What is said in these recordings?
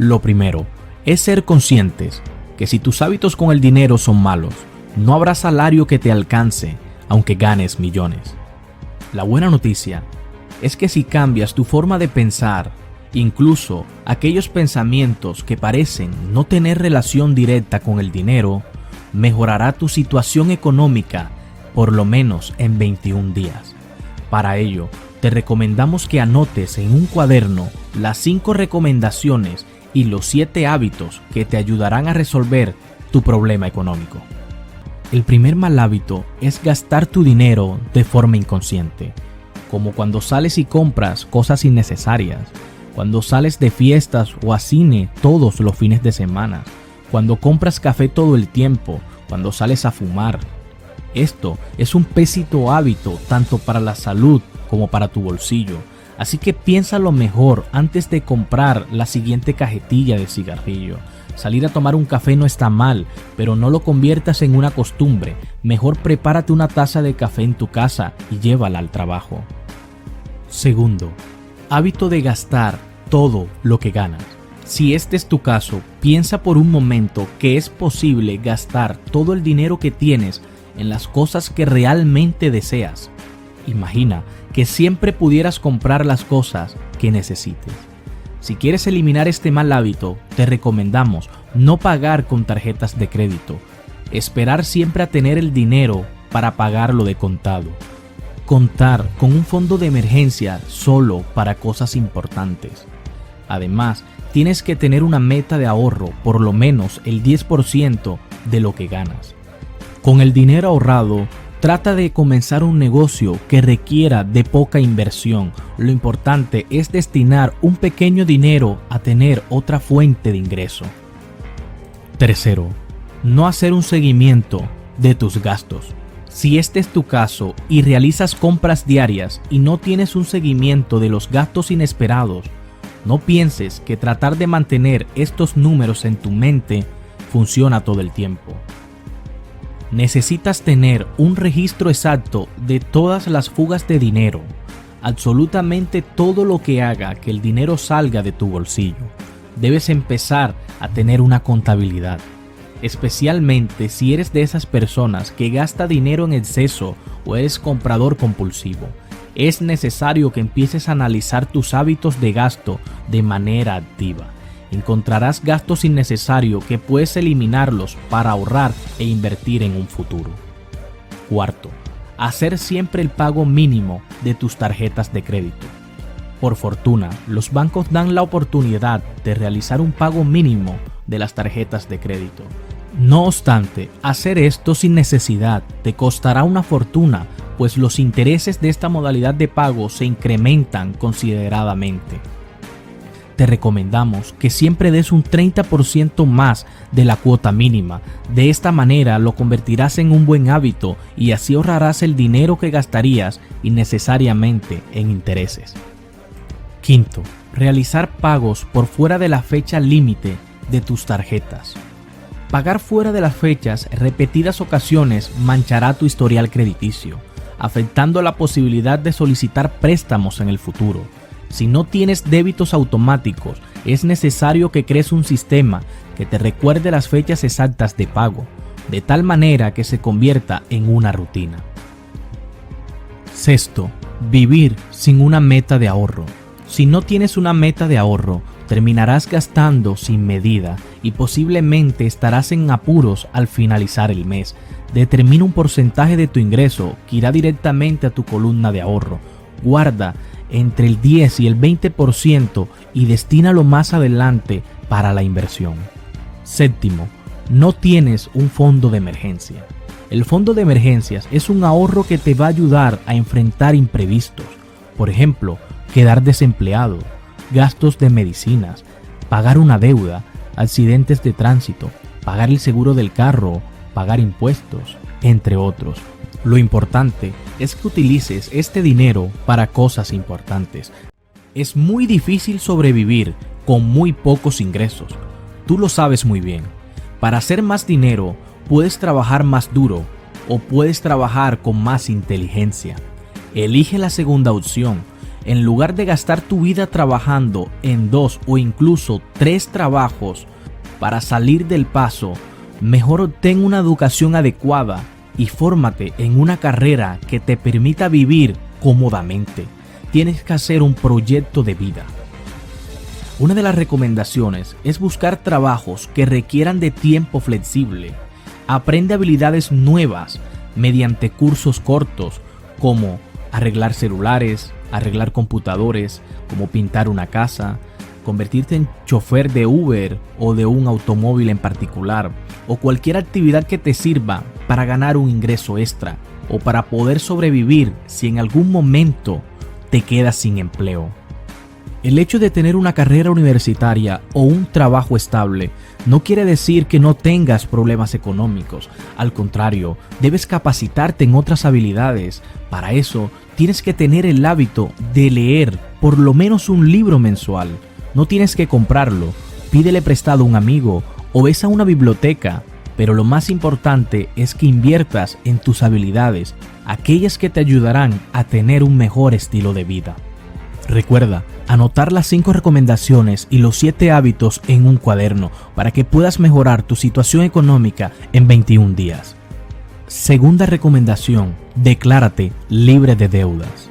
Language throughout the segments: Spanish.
Lo primero es ser conscientes que si tus hábitos con el dinero son malos, no habrá salario que te alcance aunque ganes millones. La buena noticia es que si cambias tu forma de pensar, incluso aquellos pensamientos que parecen no tener relación directa con el dinero, mejorará tu situación económica por lo menos en 21 días. Para ello, te recomendamos que anotes en un cuaderno las 5 recomendaciones y los 7 hábitos que te ayudarán a resolver tu problema económico. El primer mal hábito es gastar tu dinero de forma inconsciente, como cuando sales y compras cosas innecesarias, cuando sales de fiestas o a cine todos los fines de semana, cuando compras café todo el tiempo, cuando sales a fumar. Esto es un pésimo hábito tanto para la salud como para tu bolsillo, así que piénsalo mejor antes de comprar la siguiente cajetilla de cigarrillo. Salir a tomar un café no está mal, pero no lo conviertas en una costumbre. Mejor prepárate una taza de café en tu casa y llévala al trabajo. Segundo, hábito de gastar todo lo que ganas. Si este es tu caso, piensa por un momento que es posible gastar todo el dinero que tienes en las cosas que realmente deseas. Imagina que siempre pudieras comprar las cosas que necesites. Si quieres eliminar este mal hábito, te recomendamos no pagar con tarjetas de crédito. Esperar siempre a tener el dinero para pagarlo de contado. Contar con un fondo de emergencia solo para cosas importantes. Además, tienes que tener una meta de ahorro, por lo menos el 10% de lo que ganas. Con el dinero ahorrado, trata de comenzar un negocio que requiera de poca inversión. Lo importante es destinar un pequeño dinero a tener otra fuente de ingreso. Tercero, no hacer un seguimiento de tus gastos. Si este es tu caso y realizas compras diarias y no tienes un seguimiento de los gastos inesperados, no pienses que tratar de mantener estos números en tu mente funciona todo el tiempo. Necesitas tener un registro exacto de todas las fugas de dinero, absolutamente todo lo que haga que el dinero salga de tu bolsillo. Debes empezar a tener una contabilidad, especialmente si eres de esas personas que gasta dinero en exceso o eres comprador compulsivo. Es necesario que empieces a analizar tus hábitos de gasto de manera activa. Encontrarás gastos innecesarios que puedes eliminarlos para ahorrar e invertir en un futuro. Cuarto, hacer siempre el pago mínimo de tus tarjetas de crédito. Por fortuna, los bancos dan la oportunidad de realizar un pago mínimo de las tarjetas de crédito. No obstante, hacer esto sin necesidad te costará una fortuna, pues los intereses de esta modalidad de pago se incrementan consideradamente. Te recomendamos que siempre des un 30% más de la cuota mínima. De esta manera lo convertirás en un buen hábito y así ahorrarás el dinero que gastarías innecesariamente en intereses. Quinto, realizar pagos por fuera de la fecha límite de tus tarjetas. Pagar fuera de las fechas en repetidas ocasiones manchará tu historial crediticio, afectando la posibilidad de solicitar préstamos en el futuro. Si no tienes débitos automáticos, es necesario que crees un sistema que te recuerde las fechas exactas de pago, de tal manera que se convierta en una rutina. Sexto, vivir sin una meta de ahorro. Si no tienes una meta de ahorro, terminarás gastando sin medida y posiblemente estarás en apuros al finalizar el mes. Determina un porcentaje de tu ingreso que irá directamente a tu columna de ahorro. Guarda entre el 10 y el 20% y destínalo más adelante para la inversión. Séptimo, no tienes un fondo de emergencia. El fondo de emergencias es un ahorro que te va a ayudar a enfrentar imprevistos. Por ejemplo, quedar desempleado, gastos de medicinas, pagar una deuda, accidentes de tránsito, pagar el seguro del carro, pagar impuestos, entre otros. Lo importante es que utilices este dinero para cosas importantes. Es muy difícil sobrevivir con muy pocos ingresos. Tú lo sabes muy bien. Para hacer más dinero, puedes trabajar más duro o puedes trabajar con más inteligencia. Elige la segunda opción. en lugar de gastar tu vida trabajando en 2 o incluso 3 trabajos para salir del paso, mejor obtén una educación adecuada y fórmate en una carrera que te permita vivir cómodamente. Tienes que hacer un proyecto de vida. Una de las recomendaciones es buscar trabajos que requieran de tiempo flexible. Aprende habilidades nuevas mediante cursos cortos como arreglar celulares, arreglar computadores, como pintar una casa, convertirte en chofer de Uber o de un automóvil en particular, o cualquier actividad que te sirva para ganar un ingreso extra o para poder sobrevivir si en algún momento te quedas sin empleo. El hecho de tener una carrera universitaria o un trabajo estable no quiere decir que no tengas problemas económicos. Al contrario, debes capacitarte en otras habilidades. Para eso, tienes que tener el hábito de leer por lo menos un libro mensual. No tienes que comprarlo, pídele prestado a un amigo o ves a una biblioteca. Pero lo más importante es que inviertas en tus habilidades, aquellas que te ayudarán a tener un mejor estilo de vida. Recuerda, anotar las 5 recomendaciones y los 7 hábitos en un cuaderno para que puedas mejorar tu situación económica en 21 días. Segunda recomendación, declárate libre de deudas.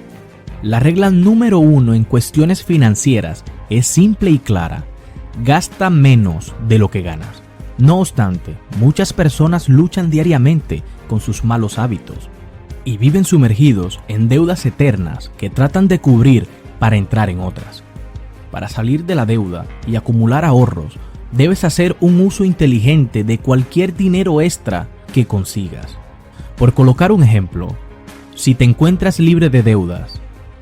La regla número 1 en cuestiones financieras es simple y clara: gasta menos de lo que ganas. No obstante, muchas personas luchan diariamente con sus malos hábitos y viven sumergidos en deudas eternas que tratan de cubrir para entrar en otras. Para salir de la deuda y acumular ahorros, debes hacer un uso inteligente de cualquier dinero extra que consigas. Por colocar un ejemplo, si te encuentras libre de deudas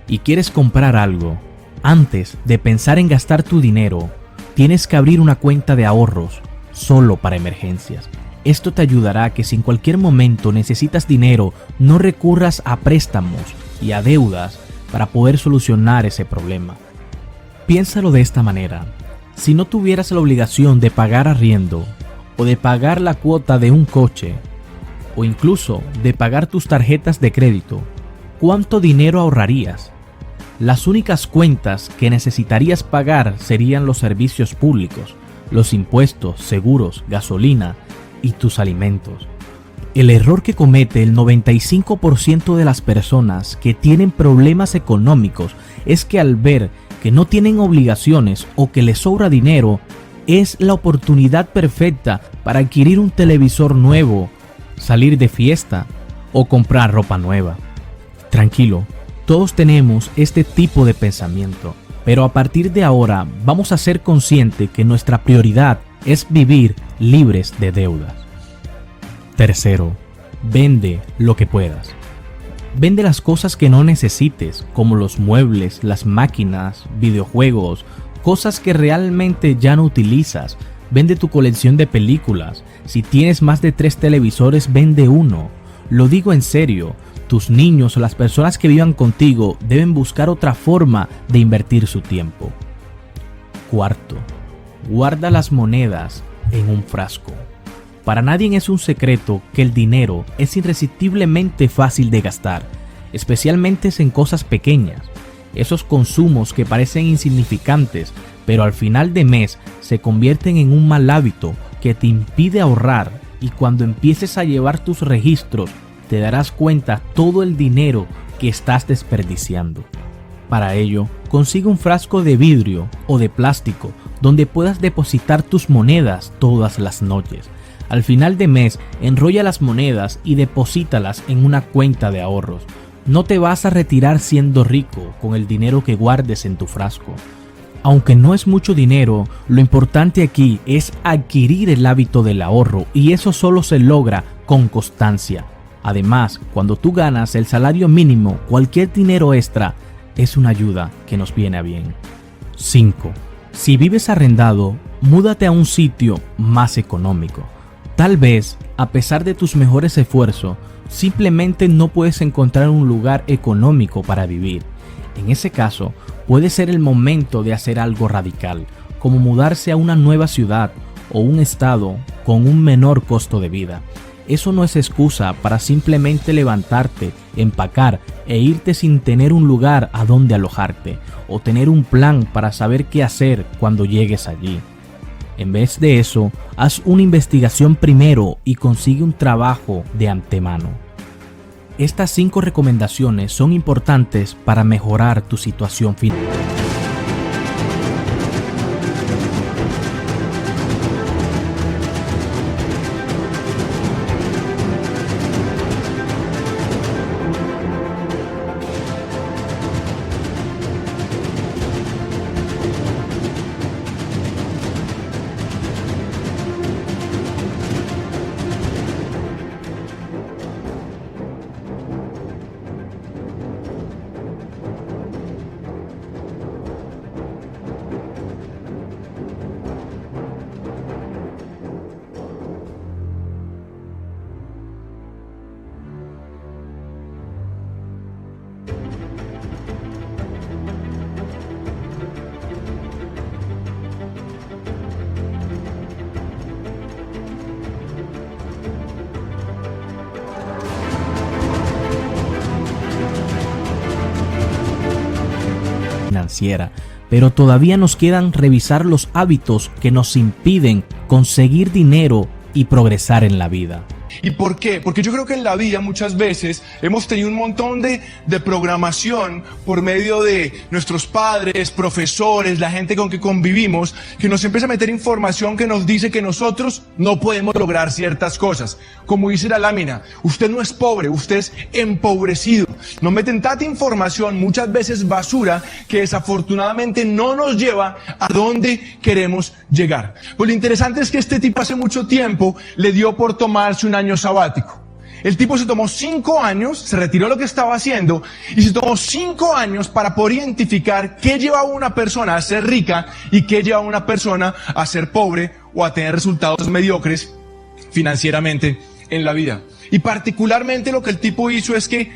y quieres comprar algo, antes de pensar en gastar tu dinero, tienes que abrir una cuenta de ahorros solo para emergencias. Esto te ayudará a que si en cualquier momento necesitas dinero, no recurras a préstamos y a deudas para poder solucionar ese problema. Piénsalo de esta manera: si no tuvieras la obligación de pagar arriendo, o de pagar la cuota de un coche, o incluso de pagar tus tarjetas de crédito, ¿cuánto dinero ahorrarías? Las únicas cuentas que necesitarías pagar serían los servicios públicos, los impuestos, seguros, gasolina y tus alimentos. El error que comete el 95% de las personas que tienen problemas económicos es que al ver que no tienen obligaciones o que les sobra dinero, es la oportunidad perfecta para adquirir un televisor nuevo, salir de fiesta o comprar ropa nueva. Tranquilo, todos tenemos este tipo de pensamiento, pero a partir de ahora vamos a ser conscientes que nuestra prioridad es vivir libres de deudas. Tercero, vende lo que puedas. Vende las cosas que no necesites, como los muebles, las máquinas, videojuegos, cosas que realmente ya no utilizas. Vende tu colección de películas. Si tienes más de 3 televisores, vende uno. Lo digo en serio, tus niños o las personas que vivan contigo deben buscar otra forma de invertir su tiempo. Cuarto, guarda las monedas en un frasco. Para nadie es un secreto que el dinero es irresistiblemente fácil de gastar, especialmente en cosas pequeñas. Esos consumos que parecen insignificantes, pero al final de mes se convierten en un mal hábito que te impide ahorrar, y cuando empieces a llevar tus registros te darás cuenta todo el dinero que estás desperdiciando. Para ello, consigue un frasco de vidrio o de plástico donde puedas depositar tus monedas todas las noches. Al final de mes, enrolla las monedas y deposítalas en una cuenta de ahorros. No te vas a retirar siendo rico con el dinero que guardes en tu frasco. Aunque no es mucho dinero, lo importante aquí es adquirir el hábito del ahorro, y eso solo se logra con constancia. Además, cuando tú ganas el salario mínimo, cualquier dinero extra es una ayuda que nos viene a bien. 5. Si vives arrendado, múdate a un sitio más económico. Tal vez, a pesar de tus mejores esfuerzos, simplemente no puedes encontrar un lugar económico para vivir. En ese caso, puede ser el momento de hacer algo radical, como mudarse a una nueva ciudad o un estado con un menor costo de vida. eso no es excusa para simplemente levantarte, empacar e irte sin tener un lugar a donde alojarte o tener un plan para saber qué hacer cuando llegues allí. En vez de eso, haz una investigación primero y consigue un trabajo de antemano. Estas 5 recomendaciones son importantes para mejorar tu situación financiera. Pero todavía nos quedan revisar los hábitos que nos impiden conseguir dinero y progresar en la vida. ¿Y por qué? Porque yo creo que en la vida muchas veces hemos tenido un montón de programación por medio de nuestros padres, profesores, la gente con que convivimos, que nos empieza a meter información que nos dice que nosotros no podemos lograr ciertas cosas. Como dice la lámina, usted no es pobre, usted es empobrecido. Nos meten tanta información, muchas veces basura, que desafortunadamente no nos lleva a donde queremos llegar. Pues lo interesante es que este tipo hace mucho tiempo le dio por tomarse un año sabático. El tipo se tomó 5 años, se retiró lo que estaba haciendo y se tomó 5 años para poder identificar qué lleva a una persona a ser rica y qué lleva a una persona a ser pobre o a tener resultados mediocres financieramente en la vida. Y particularmente lo que el tipo hizo es que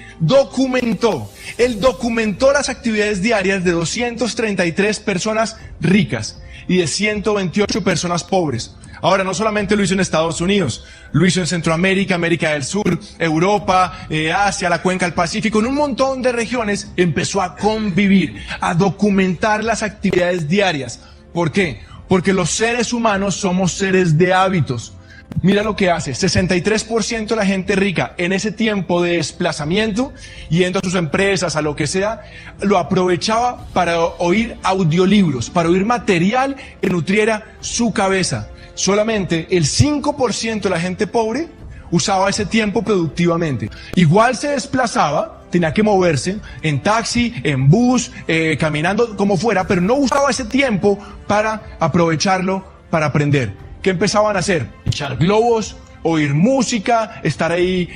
él documentó las actividades diarias de 233 personas ricas y de 128 personas pobres. Ahora, no solamente lo hizo en Estados Unidos, lo hizo en Centroamérica, América del Sur, Europa, Asia, la cuenca del Pacífico, en un montón de regiones empezó a convivir, a documentar las actividades diarias. ¿Por qué? Porque los seres humanos somos seres de hábitos. Mira lo que hace, 63% de la gente rica en ese tiempo de desplazamiento, yendo a sus empresas, a lo que sea, lo aprovechaba para oír audiolibros, para oír material que nutriera su cabeza. Solamente el 5% de la gente pobre usaba ese tiempo productivamente. Igual se desplazaba, tenía que moverse en taxi, en bus, caminando, como fuera, pero no usaba ese tiempo para aprovecharlo para aprender. ¿Qué empezaban a hacer? Echar globos, oír música, estar ahí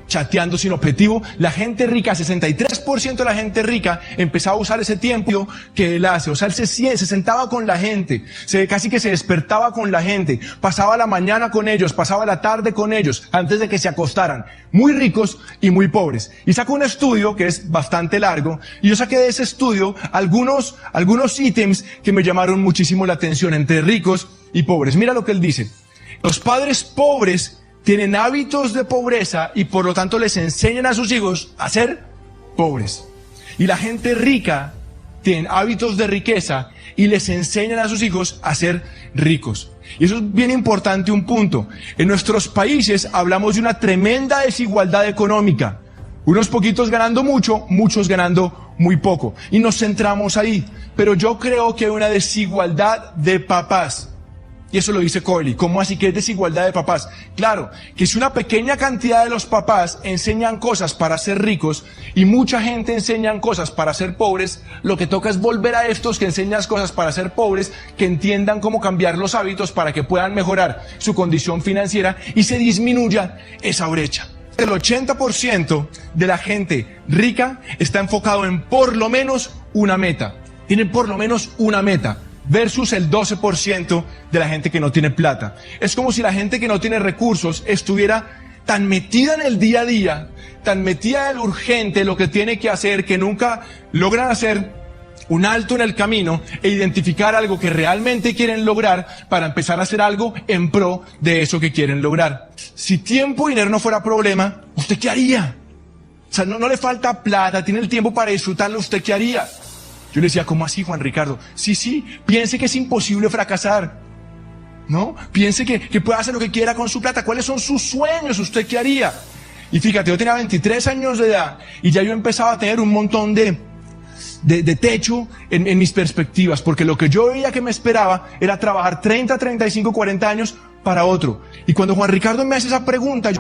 chateando sin objetivo. La gente rica, 63% de la gente rica empezaba a usar ese tiempo que él hace. O sea, él se sentaba con la gente, casi que se despertaba con la gente, pasaba la mañana con ellos, pasaba la tarde con ellos, antes de que se acostaran. Muy ricos y muy pobres. Y sacó un estudio que es bastante largo, y yo saqué de ese estudio algunos ítems que me llamaron muchísimo la atención entre ricos y pobres. Mira lo que él dice. Los padres pobres tienen hábitos de pobreza y por lo tanto les enseñan a sus hijos a ser pobres. Y la gente rica tiene hábitos de riqueza y les enseñan a sus hijos a ser ricos. Y eso es bien importante, un punto. En nuestros países hablamos de una tremenda desigualdad económica. Unos poquitos ganando mucho, muchos ganando muy poco. Y nos centramos ahí. Pero yo creo que hay una desigualdad de papás. Y eso lo dice Coeli. ¿Cómo así que es desigualdad de papás? Claro, que si una pequeña cantidad de los papás enseñan cosas para ser ricos y mucha gente enseñan cosas para ser pobres, lo que toca es volver a estos que enseñan cosas para ser pobres, que entiendan cómo cambiar los hábitos para que puedan mejorar su condición financiera y se disminuya esa brecha. El 80% de la gente rica está enfocado en por lo menos una meta. Tienen por lo menos una meta. Versus el 12% de la gente que no tiene plata. Es como si la gente que no tiene recursos estuviera tan metida en el día a día, tan metida en lo urgente, lo que tiene que hacer, que nunca logran hacer un alto en el camino e identificar algo que realmente quieren lograr para empezar a hacer algo en pro de eso que quieren lograr. Si tiempo y dinero no fuera problema, ¿usted qué haría? O sea, no le falta plata, tiene el tiempo para disfrutarlo, ¿usted qué haría? Yo le decía, ¿cómo así, Juan Ricardo? Sí, piense que es imposible fracasar, ¿no? Piense que puede hacer lo que quiera con su plata. ¿Cuáles son sus sueños? ¿Usted qué haría? Y fíjate, yo tenía 23 años de edad y ya yo empezaba a tener un montón de techo en mis perspectivas, porque lo que yo veía que me esperaba era trabajar 30, 35, 40 años para otro. Y cuando Juan Ricardo me hace esa pregunta,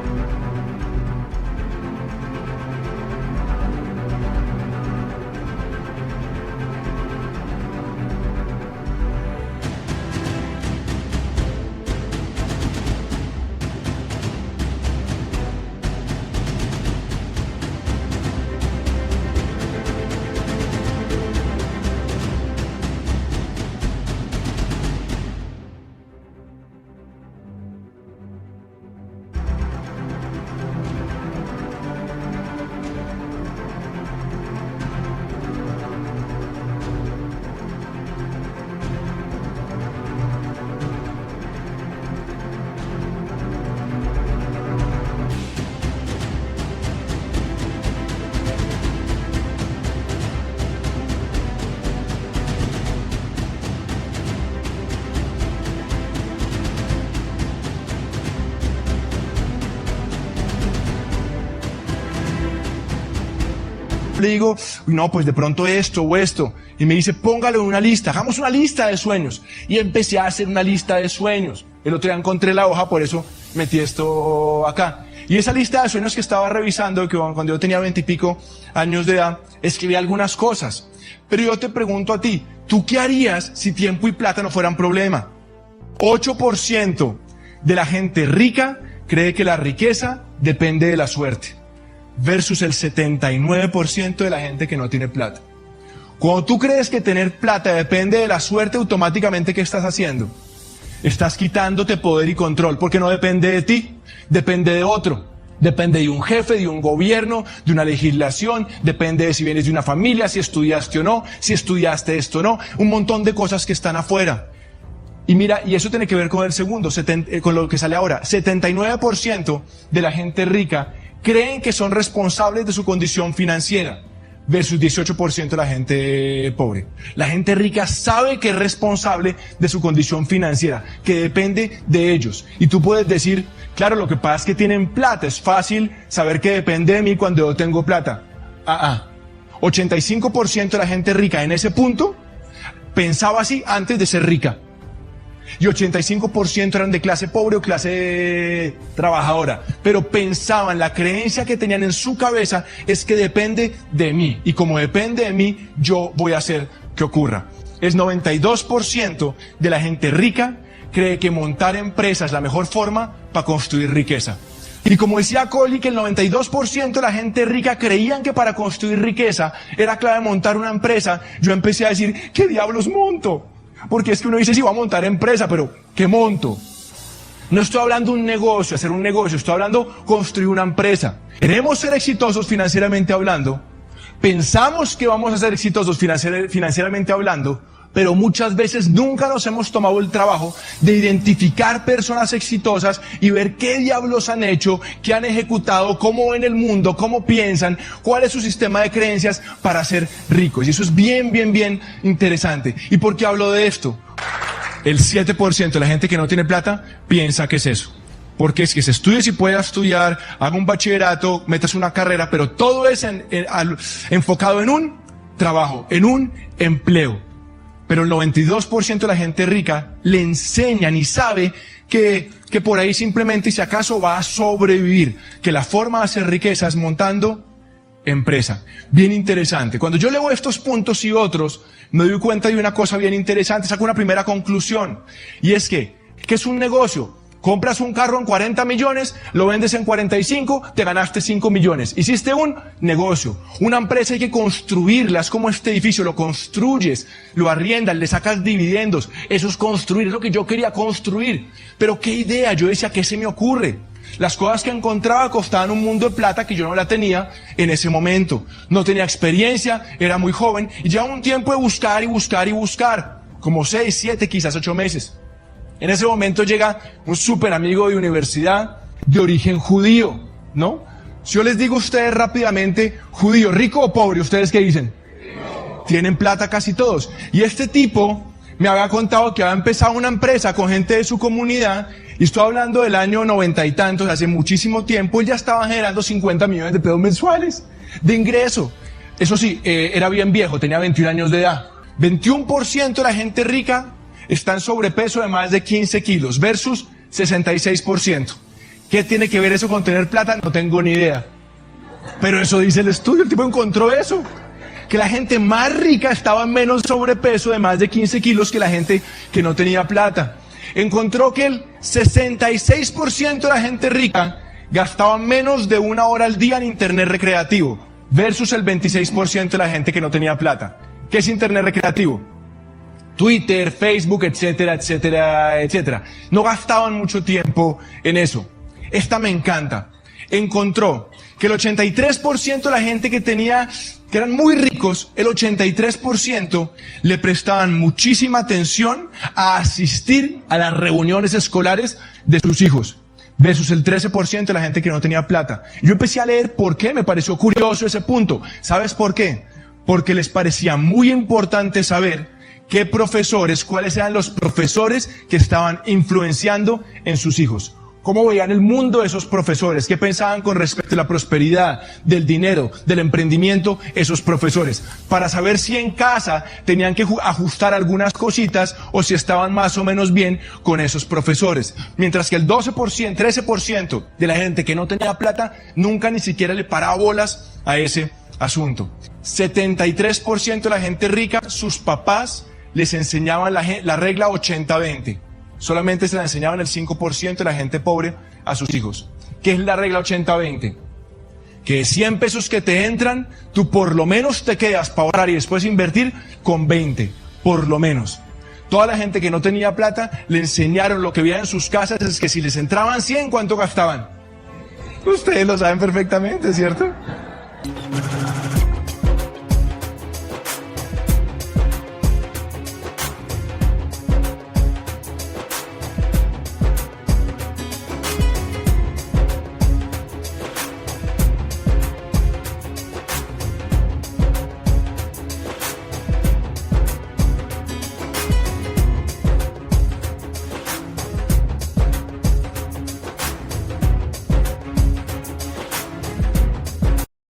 le digo, no, pues de pronto esto o esto. Y me dice, póngalo en una lista, hagamos una lista de sueños. Y empecé a hacer una lista de sueños. El otro día encontré la hoja, por eso metí esto acá. Y esa lista de sueños que estaba revisando, que cuando yo tenía 20 y pico años de edad, escribí algunas cosas. Pero yo te pregunto a ti, ¿tú qué harías si tiempo y plata no fueran problema? 8% de la gente rica cree que la riqueza depende de la suerte, versus el 79% de la gente que no tiene plata. Cuando tú crees que tener plata depende de la suerte, automáticamente, ¿qué estás haciendo? Estás quitándote poder y control, porque no depende de ti, depende de otro. Depende de un jefe, de un gobierno, de una legislación, depende de si vienes de una familia, si estudiaste o no, si estudiaste esto o no, un montón de cosas que están afuera. Y mira, y eso tiene que ver con el segundo, con lo que sale ahora. 79% de la gente rica creen que son responsables de su condición financiera, versus 18% de la gente pobre. La gente rica sabe que es responsable de su condición financiera, que depende de ellos. Y tú puedes decir, claro, lo que pasa es que tienen plata, es fácil saber que depende de mí cuando yo tengo plata. 85% de la gente rica en ese punto pensaba así antes de ser rica. Y 85% eran de clase pobre o clase trabajadora, pero pensaban, la creencia que tenían en su cabeza es que depende de mí, y como depende de mí, yo voy a hacer que ocurra. El 92% de la gente rica cree que montar empresas es la mejor forma para construir riqueza. Y como decía Coley, que el 92% de la gente rica creían que para construir riqueza era clave montar una empresa, yo empecé a decir, ¿qué diablos monto? Porque es que uno dice, sí, va a montar empresa, pero ¿qué monto? No estoy hablando de un negocio, hacer un negocio, estoy hablando construir una empresa. Queremos ser exitosos financieramente hablando, pensamos que vamos a ser exitosos financieramente hablando, pero muchas veces nunca nos hemos tomado el trabajo de identificar personas exitosas y ver qué diablos han hecho, qué han ejecutado, cómo ven el mundo, cómo piensan, cuál es su sistema de creencias para ser ricos. Y eso es bien interesante. ¿Y por qué hablo de esto? El 7% de la gente que no tiene plata piensa que es eso. Porque es que se estudie si pueda estudiar, haga un bachillerato, metas una carrera, pero todo es enfocado en un trabajo, en un empleo. Pero el 92% de la gente rica le enseñan y sabe que por ahí simplemente, si acaso, va a sobrevivir, que la forma de hacer riqueza es montando empresa. Bien interesante. Cuando yo leo estos puntos y otros, me doy cuenta de una cosa bien interesante, saco una primera conclusión, y es que es un negocio. Compras un carro en 40 millones, lo vendes en 45, te ganaste 5 millones. Hiciste un negocio. Una empresa hay que construirla, es como este edificio, lo construyes, lo arriendas, le sacas dividendos. Eso es construir, es lo que yo quería construir. Pero ¿qué idea? Yo decía, ¿qué se me ocurre? Las cosas que encontraba costaban un mundo de plata que yo no la tenía en ese momento. No tenía experiencia, era muy joven y llevaba un tiempo de buscar y buscar y buscar. Como 6, 7, quizás 8 meses. En ese momento llega un súper amigo de universidad de origen judío, ¿no? Si yo les digo a ustedes rápidamente, judío, ¿rico o pobre? ¿Ustedes qué dicen? Tienen plata casi todos. Y este tipo me había contado que había empezado una empresa con gente de su comunidad, y estoy hablando del año 90 y tantos, hace muchísimo tiempo, él ya estaba generando 50 millones de pesos mensuales de ingreso. Eso sí, era bien viejo, tenía 21 años de edad. 21% de la gente rica está en sobrepeso de más de 15 kilos versus 66%. ¿Qué tiene que ver eso con tener plata? No tengo ni idea. Pero eso dice el estudio, el tipo encontró eso. Que la gente más rica estaba en menos sobrepeso de más de 15 kilos que la gente que no tenía plata. Encontró que el 66% de la gente rica gastaba menos de 1 hora al día en internet recreativo versus el 26% de la gente que no tenía plata. ¿Qué es internet recreativo? Twitter, Facebook, etcétera, etcétera, etcétera. No gastaban mucho tiempo en eso. Esta me encanta. Encontró que el 83% de la gente que eran muy ricos, el 83% le prestaban muchísima atención a asistir a las reuniones escolares de sus hijos, versus el 13% de la gente que no tenía plata. Yo empecé a leer por qué, me pareció curioso ese punto. ¿Sabes por qué? Porque les parecía muy importante saber qué profesores, cuáles eran los profesores que estaban influenciando en sus hijos. ¿Cómo veían el mundo esos profesores? ¿Qué pensaban con respecto a la prosperidad, del dinero, del emprendimiento esos profesores? Para saber si en casa tenían que ajustar algunas cositas o si estaban más o menos bien con esos profesores. Mientras que el 12%, 13% de la gente que no tenía plata nunca ni siquiera le paraba bolas a ese asunto. 73% de la gente rica, sus papás les enseñaban la regla 80-20. Solamente se la enseñaban el 5% de la gente pobre a sus hijos. ¿Qué es la regla 80-20? Que de 100 pesos que te entran, tú por lo menos te quedas para ahorrar y después invertir con 20, por lo menos. Toda la gente que no tenía plata le enseñaron lo que veían en sus casas, es que si les entraban 100, ¿cuánto gastaban? Ustedes lo saben perfectamente, ¿cierto?